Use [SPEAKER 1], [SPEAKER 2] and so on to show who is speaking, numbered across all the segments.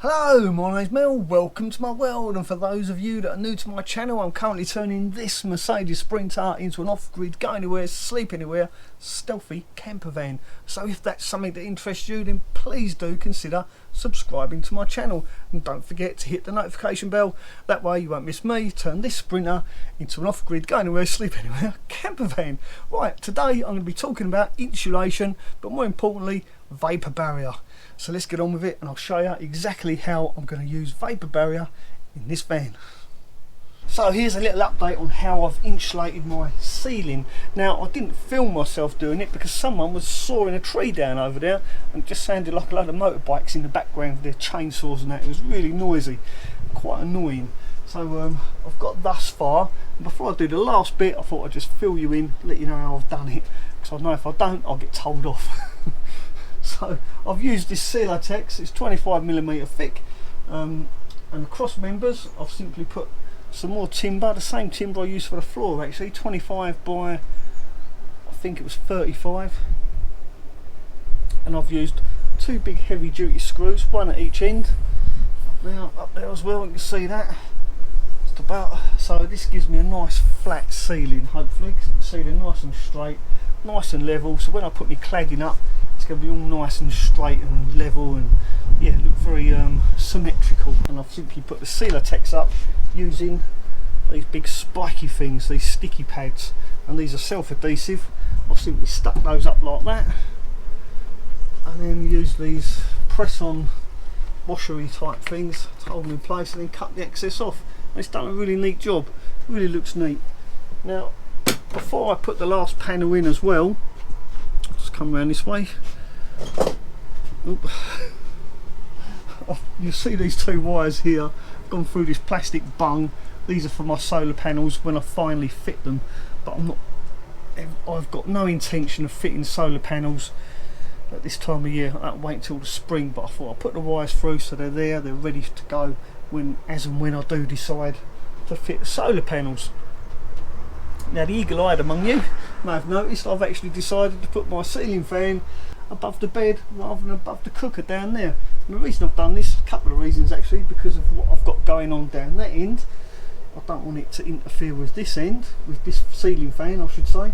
[SPEAKER 1] Hello, my name's Mel, welcome to my world, and for those of you that are new to my channel, I'm currently turning this Mercedes Sprinter into an off-grid, go anywhere, sleep anywhere, stealthy camper van. So if that's something that interests you, then please do consider subscribing to my channel, and don't forget to hit the notification bell, that way you won't miss me turn this Sprinter into an off-grid, go anywhere, sleep anywhere camper van. Right, today I'm going to be talking about insulation, but more importantly vapor barrier. So let's get on with it and I'll show you exactly how I'm going to use vapor barrier in this van. So here's a little update on how I've insulated my ceiling. Now I didn't film myself doing it because someone was sawing a tree down over there and it just sounded like a load of motorbikes in the background with their chainsaws and that. It was really noisy, quite annoying. So I've got thus far, and before I do the last bit I thought I'd just fill you in, let you know how I've done it, because I know if I don't I'll get told off. So I've used this Reflectix, it's 25mm thick, and the cross members I've simply put some more timber, the same timber I used for the floor actually, 25 by I think it was 35, and I've used two big heavy duty screws, one at each end. Now up there as well, you can see that, just about, so this gives me a nice flat ceiling hopefully, because you can see they're nice and straight, nice and level, so when I put my cladding up it's going to be all nice and straight and level and yeah, look very symmetrical. And I've simply put the Reflectix up using these big spiky things, these sticky pads, and these are self-adhesive. I've simply stuck those up like that and then use these press-on washery type things to hold them in place and then cut the excess off. And it's done a really neat job, it really looks neat. Now before I put the last panel in as well, I'll just come around this way. Oop. You see these two wires here, I've gone through this plastic bung. These are for my solar panels when I finally fit them, but I've got no intention of fitting solar panels at this time of year. I'll wait until the spring, but I thought I'll put the wires through so they're there, they're ready to go as and when I do decide to fit the solar panels. Now the eagle-eyed among you may have noticed I've actually decided to put my ceiling fan above the bed rather than above the cooker down there. And the reason I've done this, a couple of reasons actually, because of what I've got going on down that end. I don't want it to interfere with this end, with this ceiling fan I should say.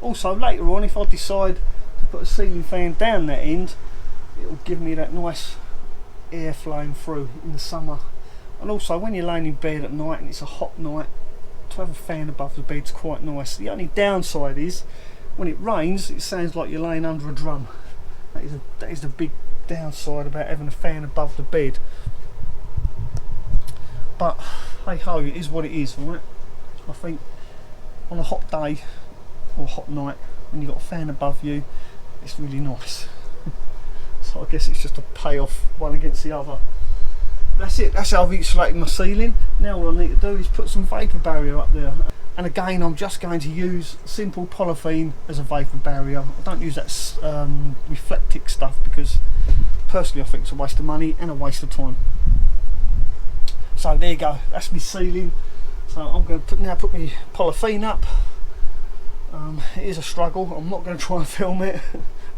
[SPEAKER 1] Also later on, if I decide to put a ceiling fan down that end, it will give me that nice air flowing through in the summer. And also when you're laying in bed at night and it's a hot night, to have a fan above the bed's quite nice. The only downside is when it rains it sounds like you're laying under a drum. That is a big downside about having a fan above the bed, but hey ho, it is what it is, right? I think on a hot day or hot night when you've got a fan above you, it's really nice. So I guess it's just a payoff one against the other. That's it, that's how I've insulated my ceiling. Now all I need to do is put some vapor barrier up there. And again, I'm just going to use simple polythene as a vapor barrier. I don't use that Reflectix stuff because personally I think it's a waste of money and a waste of time. So there you go, that's my ceiling. So I'm going to now put my polythene up. It is a struggle, I'm not going to try and film it,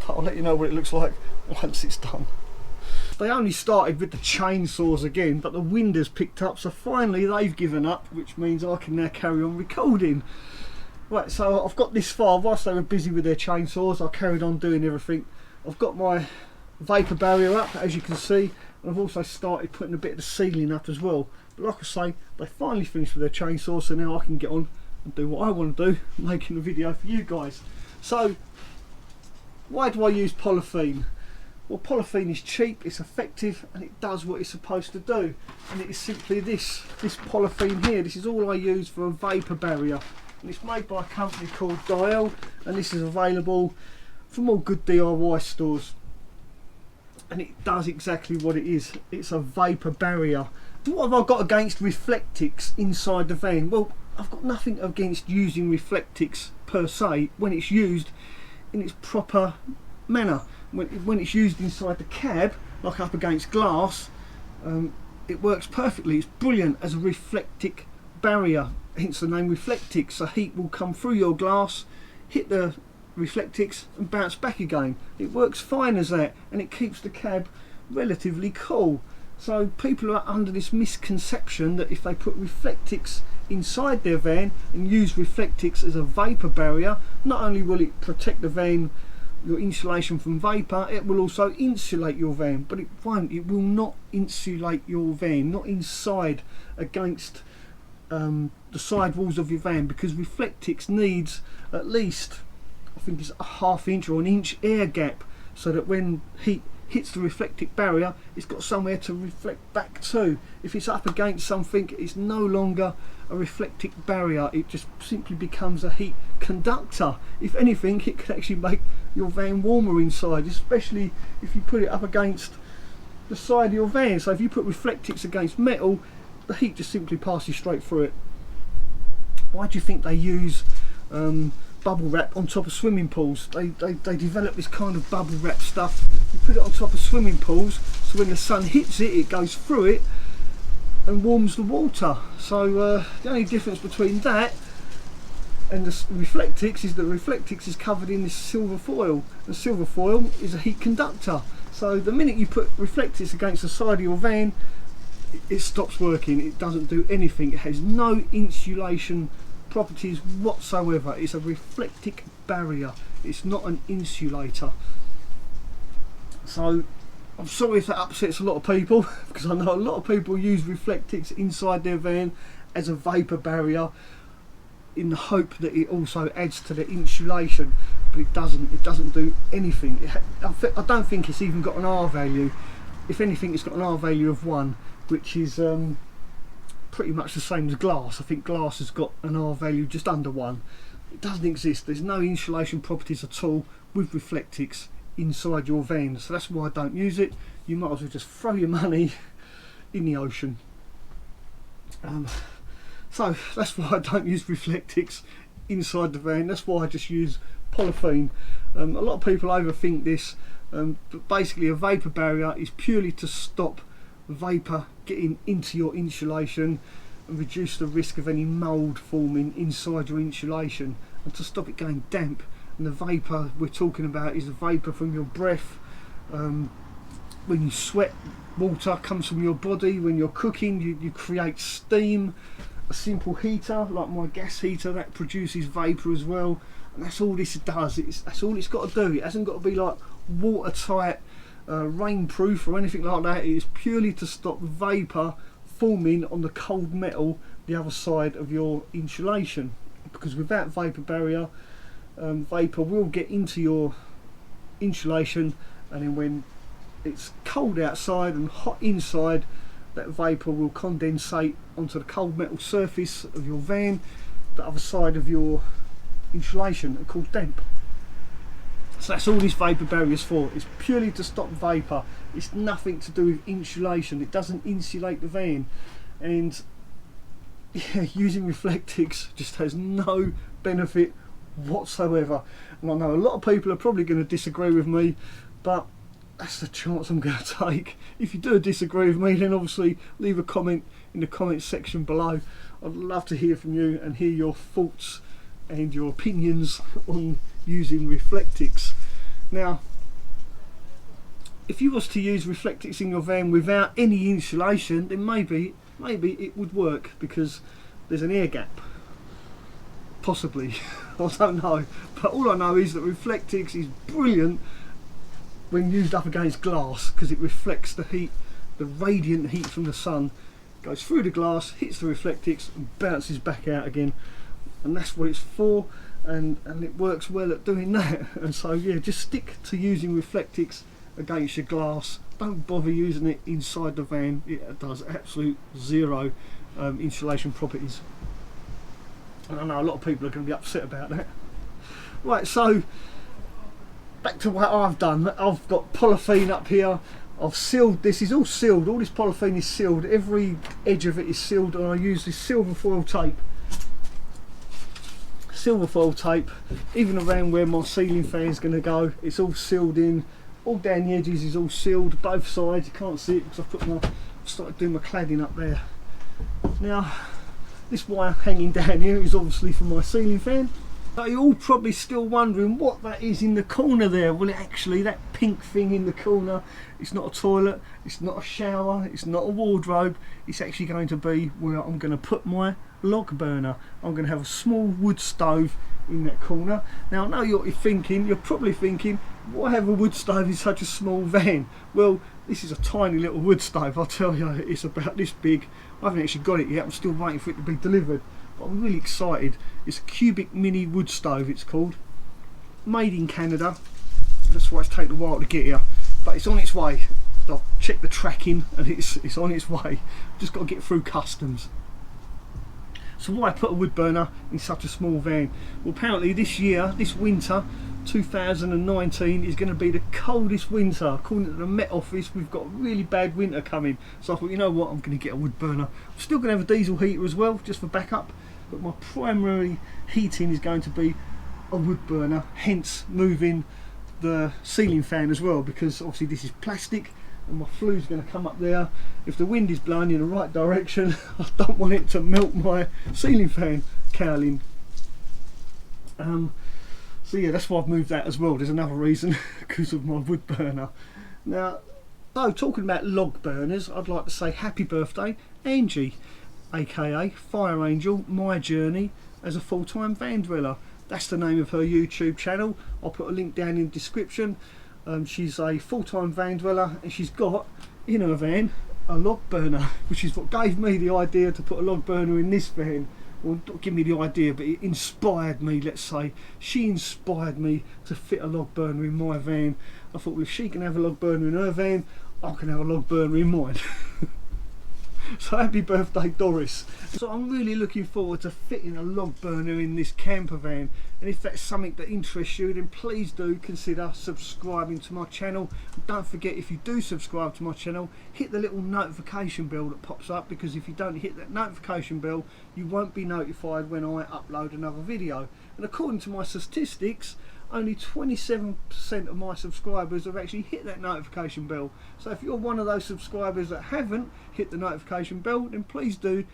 [SPEAKER 1] but I'll let you know what it looks like once it's done. They only started with the chainsaws again, but the wind has picked up, so finally they've given up, which means I can now carry on recording. Right, so I've got this far. Whilst they were busy with their chainsaws, I carried on doing everything. I've got my vapor barrier up, as you can see, and I've also started putting a bit of the ceiling up as well. But like I say, they finally finished with their chainsaws, so now I can get on and do what I want to do, making a video for you guys. So, why do I use polythene? Well, polythene is cheap, it's effective, and it does what it's supposed to do. And it is simply this polythene here. This is all I use for a vapor barrier. And it's made by a company called Dial, and this is available from all good DIY stores. And it does exactly what it is. It's a vapor barrier. What have I got against Reflectix inside the van? Well, I've got nothing against using Reflectix per se when it's used in its proper manner. When it's used inside the cab, like up against glass, it works perfectly. It's brilliant as a reflectic barrier, hence the name Reflectix. So heat will come through your glass, hit the Reflectix and bounce back again. It works fine as that, and it keeps the cab relatively cool. So people are under this misconception that if they put Reflectix inside their van and use Reflectix as a vapour barrier, not only will it protect the van, your insulation from vapour, it will also insulate your van. But it won't, it will not insulate your van, not inside against the sidewalls of your van, because Reflectix needs at least, I think it's a ½ inch or an inch air gap, so that when heat hits the Reflectix barrier, it's got somewhere to reflect back to. If it's up against something, it's no longer a Reflectix barrier, it just simply becomes a heat conductor. If anything, it could actually make your van warmer inside, especially if you put it up against the side of your van. So if you put Reflectix against metal, the heat just simply passes straight through it. Why do you think they use bubble wrap on top of swimming pools? They develop this kind of bubble wrap stuff. You put it on top of swimming pools, so when the sun hits it, it goes through it and warms the water. So the only difference between that and the Reflectix is that Reflectix is covered in this silver foil, and silver foil is a heat conductor. So the minute you put Reflectix against the side of your van, it stops working. It doesn't do anything. It has no insulation properties whatsoever. It's a Reflectix barrier, it's not an insulator. So I'm sorry if that upsets a lot of people, because I know a lot of people use Reflectix inside their van as a vapour barrier in the hope that it also adds to the insulation, but it doesn't do anything. I don't think it's even got an R value. If anything, it's got an R value of 1, which is pretty much the same as glass. I think glass has got an R value just under 1. It doesn't exist. There's no insulation properties at all with Reflectix inside your van, so that's why I don't use it. You might as well just throw your money in the ocean. So that's why I don't use Reflectix inside the van. That's why I just use polythene. A lot of people overthink this, but basically a vapour barrier is purely to stop vapour getting into your insulation and reduce the risk of any mould forming inside your insulation, and to stop it going damp. And the vapour we're talking about is the vapour from your breath. When you sweat, water comes from your body. When you're cooking, you create steam. A simple heater like my gas heater, that produces vapour as well, and that's all this does. That's all it's got to do. It hasn't got to be like watertight, rainproof or anything like that. It is purely to stop vapour forming on the cold metal the other side of your insulation, because without vapour barrier, vapour will get into your insulation, and then when it's cold outside and hot inside, that vapour will condensate onto the cold metal surface of your van, the other side of your insulation, and called damp. So that's all this vapour barrier is for. It's purely to stop vapour. It's nothing to do with insulation. It doesn't insulate the van, and yeah, using Reflectix just has no benefit whatsoever. And I know a lot of people are probably going to disagree with me, but that's the chance I'm going to take. If you do disagree with me, then obviously leave a comment in the comment section below. I'd love to hear from you and hear your thoughts and your opinions on using Reflectix. Now, if you was to use Reflectix in your van without any insulation, then maybe it would work, because there's an air gap. Possibly. I don't know. But all I know is that Reflectix is brilliant when used up against glass, because it reflects the heat, the radiant heat from the sun, goes through the glass, hits the Reflectix and bounces back out again, and that's what it's for, and it works well at doing that. And so yeah, just stick to using Reflectix against your glass. Don't bother using it inside the van. It does absolute zero insulation properties, and I know a lot of people are going to be upset about that. Right, so back to what I've done. I've got polythene up here. I've sealed this. Is all sealed. All this polythene is sealed. Every edge of it is sealed, and I use this silver foil tape. Silver foil tape, even around where my ceiling fan is going to go, it's all sealed in. All down the edges is all sealed. Both sides, you can't see it because I've started doing my cladding up there. Now, this wire hanging down here is obviously for my ceiling fan. Are you all probably still wondering what that is in the corner there? Well, actually, that pink thing in the corner, it's not a toilet, it's not a shower, it's not a wardrobe. It's actually going to be where I'm going to put my log burner. I'm going to have a small wood stove in that corner. Now, I know what you're thinking. You're probably thinking, why have a wood stove in such a small van? Well, this is a tiny little wood stove. I'll tell you, it's about this big. I haven't actually got it yet. I'm still waiting for it to be delivered. But I'm really excited. It's a cubic mini wood stove, it's called. Made in Canada. That's why it's taken a while to get here. But it's on its way. I've checked the tracking and it's on its way. Just got to get through customs. So why put a wood burner in such a small van? Well, apparently this year, this winter, 2019 is going to be the coldest winter. According to the Met Office, we've got a really bad winter coming. So I thought, you know what, I'm going to get a wood burner. I'm still going to have a diesel heater as well, just for backup. But my primary heating is going to be a wood burner, hence moving the ceiling fan as well, because obviously this is plastic and my flue's going to come up there. If the wind is blowing in the right direction, I don't want it to melt my ceiling fan cowling. So yeah, that's why I've moved that as well. There's another reason, because of my wood burner. Now, though, talking about log burners, I'd like to say happy birthday, Angie, aka Fire Angel, my journey as a full-time van dweller. That's the name of her YouTube channel. I'll put a link down in the description. She's a full-time van dweller, and she's got in her van a log burner, which is what gave me the idea to put a log burner in this van. Well, not give me the idea, but it inspired me, let's say. She inspired me to fit a log burner in my van. I thought, well, if she can have a log burner in her van, I can have a log burner in mine. So happy birthday, Doris. So I'm really looking forward to fitting a log burner in this camper van, and if that's something that interests you, then please do consider subscribing to my channel. Don't forget, if you do subscribe to my channel, hit the little notification bell that pops up, because if you don't hit that notification bell, you won't be notified when I upload another video. And according to my statistics, only 27% of my subscribers have actually hit that notification bell. So if you're one of those subscribers that haven't hit the notification bell, then please do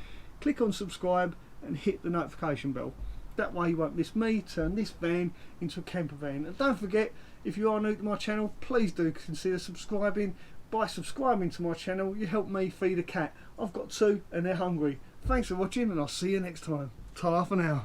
[SPEAKER 1] click on subscribe and hit the notification bell. That way you won't miss me turn this van into a camper van. And don't forget, if you are new to my channel, please do consider subscribing. By subscribing to my channel, you help me feed a cat. I've got two and they're hungry. Thanks for watching, and I'll see you next time. Ta for now.